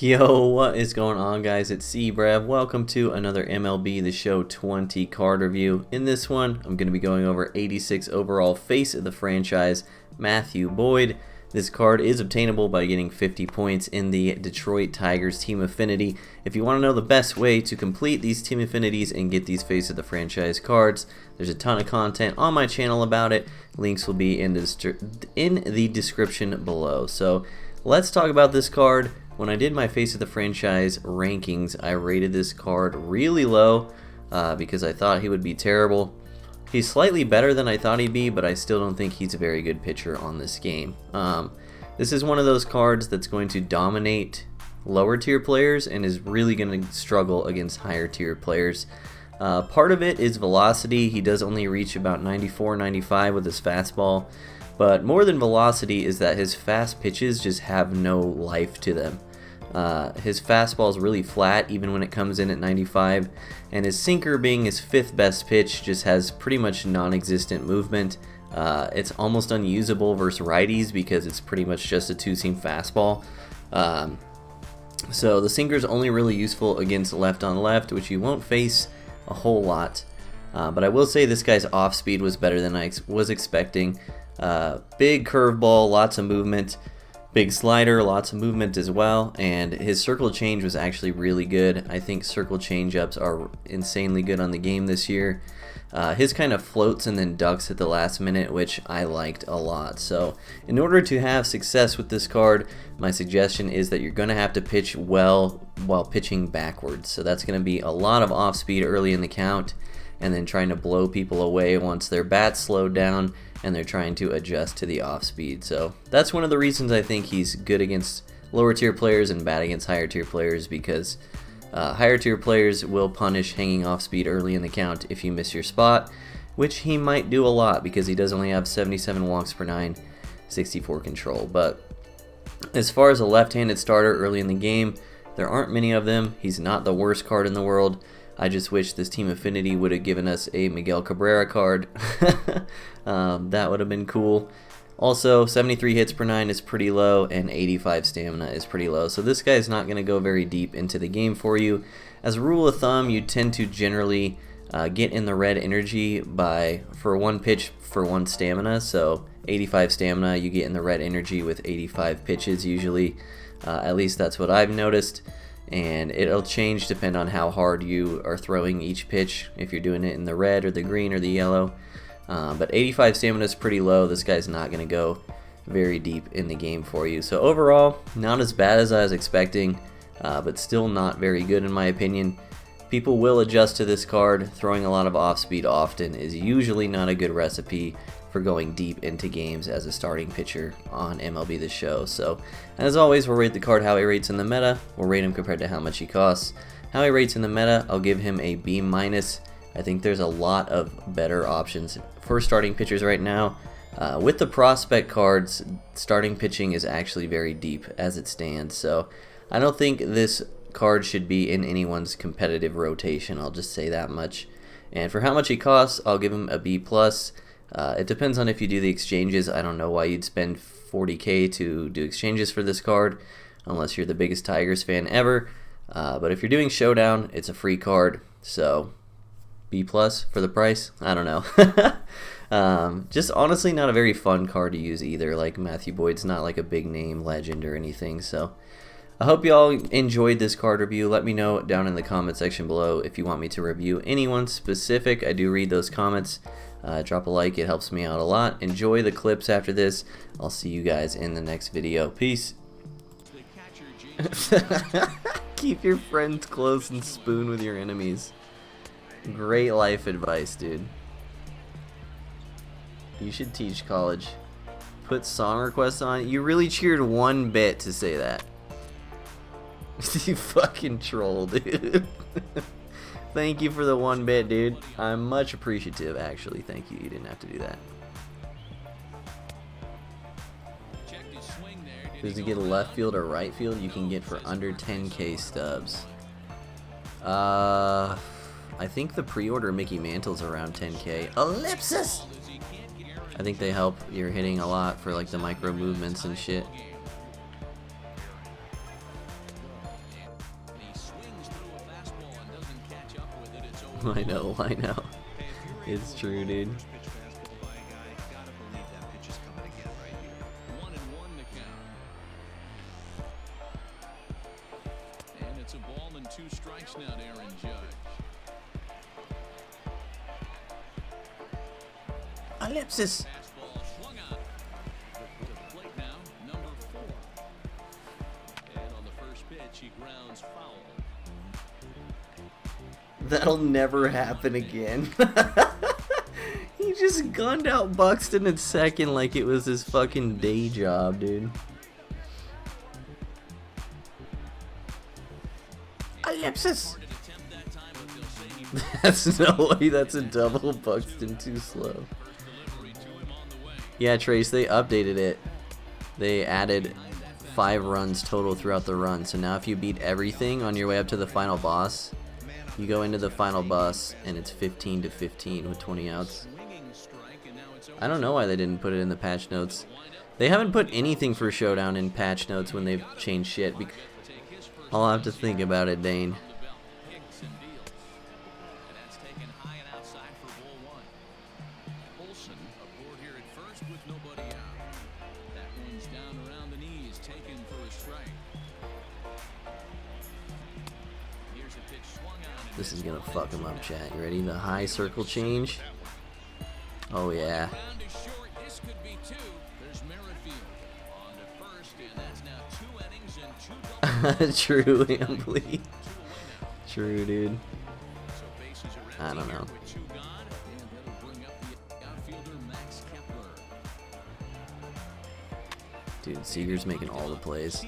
Yo, what is going on, guys? It's Seager. Welcome to another MLB The Show 20 card review. In this one, I'm going to be going over 86 overall face of the franchise, Matthew Boyd. This card is obtainable by getting 50 points in the Detroit Tigers Team Affinity. If you want to know the best way to complete these Team Affinities and get these face of the franchise cards, there's a ton of content on my channel about it. Links will be in the description below. So let's talk about this card. When I did my face of the franchise rankings, I rated this card really low because I thought he would be terrible. He's slightly better than I thought he'd be, but I still don't think he's a very good pitcher on this game. This is one of those cards that's going to dominate lower tier players and is really going to struggle against higher tier players. Part of it is velocity. He does only reach about 94, 95 with his fastball. But more than velocity is that his fast pitches just have no life to them. His fastball is really flat even when it comes in at 95, and his sinker, being his fifth best pitch, just has pretty much non-existent movement. It's almost unusable versus righties because it's pretty much just a two-seam fastball. So the sinker is only really useful against left on left, which you won't face a whole lot. But I will say this guy's off speed was better than I was expecting. Big curveball, lots of movement. Big slider, lots of movement as well, and his circle change was actually really good. I think circle changeups are insanely good on the game this year. His kind of floats and then ducks at the last minute, which I liked a lot. So in order to have success with this card, my suggestion is that you're going to have to pitch well while pitching backwards. So that's going to be a lot of off speed early in the count, and then trying to blow people away once their bat's slowed down and they're trying to adjust to the off speed. So that's one of the reasons I think he's good against lower tier players and bad against higher tier players, because higher tier players will punish hanging off speed early in the count if you miss your spot, which he might do a lot because he does only have 77 walks per 9, 64 control. But as far as a left-handed starter early in the game, there aren't many of them. He's not the worst card in the world. I just wish this Team Affinity would have given us a Miguel Cabrera card. That would have been cool. Also, 73 hits per 9 is pretty low, and 85 stamina is pretty low. So this guy is not going to go very deep into the game for you. As a rule of thumb, you tend to generally get in the red energy for one pitch for one stamina. So 85 stamina, you get in the red energy with 85 pitches usually. At least that's what I've noticed. And it'll change depend on how hard you are throwing each pitch, if you're doing it in the red or the green or the yellow. But 85 stamina is pretty low. This guy's not going to go very deep in the game for you. So overall, not as bad as I was expecting, but still not very good in my opinion. People will adjust to this card. Throwing a lot of off speed often is usually not a good recipe for going deep into games as a starting pitcher on MLB The Show. So, as always, we'll rate the card how he rates in the meta. We'll rate him compared to how much he costs. How he rates in the meta, I'll give him a B-. I think there's a lot of better options for starting pitchers right now. With the prospect cards, starting pitching is actually very deep as it stands. So, I don't think this card should be in anyone's competitive rotation. I'll just say that much. And for how much he costs, I'll give him a B+. It depends on if you do the exchanges. I don't know why you'd spend $40K to do exchanges for this card, unless you're the biggest Tigers fan ever. But if you're doing Showdown, it's a free card, so B+ for the price? I don't know. Just honestly not a very fun card to use either. Like, Matthew Boyd's not like a big name legend or anything, so I hope you all enjoyed this card review. Let me know down in the comment section below if you want me to review anyone specific. I do read those comments. Drop a like, it helps me out a lot. Enjoy the clips after this. I'll see you guys in the next video. Peace. Keep your friends close and spoon with your enemies. Great life advice, dude. You should teach college. Put song requests on. You really cheered one bit to say that. You fucking troll, dude. Thank you for the 1 bit, dude. I'm much appreciative, actually. Thank you. You didn't have to do that. Does he get a left field or right field? You can get for under 10K stubs. I think the pre-order Mickey Mantle's around 10K. Ellipsis! I think they help. You're hitting a lot for like the micro movements and shit. I know. It's true, dude. And it's a ball and 2 strikes now to Aaron Judge. Ellipsis. Fastball swung out. To the plate now, number 4. And on the first pitch, he grounds foul. That'll never happen again. He just gunned out Buxton at second like it was his fucking day job, dude. Ellipsis. That's no way. That's a double. Buxton too slow. Yeah, Trace, they updated it. They added 5 runs total throughout the run. So now if you beat everything on your way up to the final boss, you go into the final boss and it's 15-15 with 20 outs. I don't know why they didn't put it in the patch notes. They haven't put anything for Showdown in patch notes when they've changed shit. I'll have to think about it, Dane. This is gonna fuck him up, chat. You ready? The high circle change. Oh yeah. This could be 2. There's Merrifield on to first, and that's now 2 innings and 2 True, Ambly. True, dude. I don't know. Dude, Seager's making all the plays.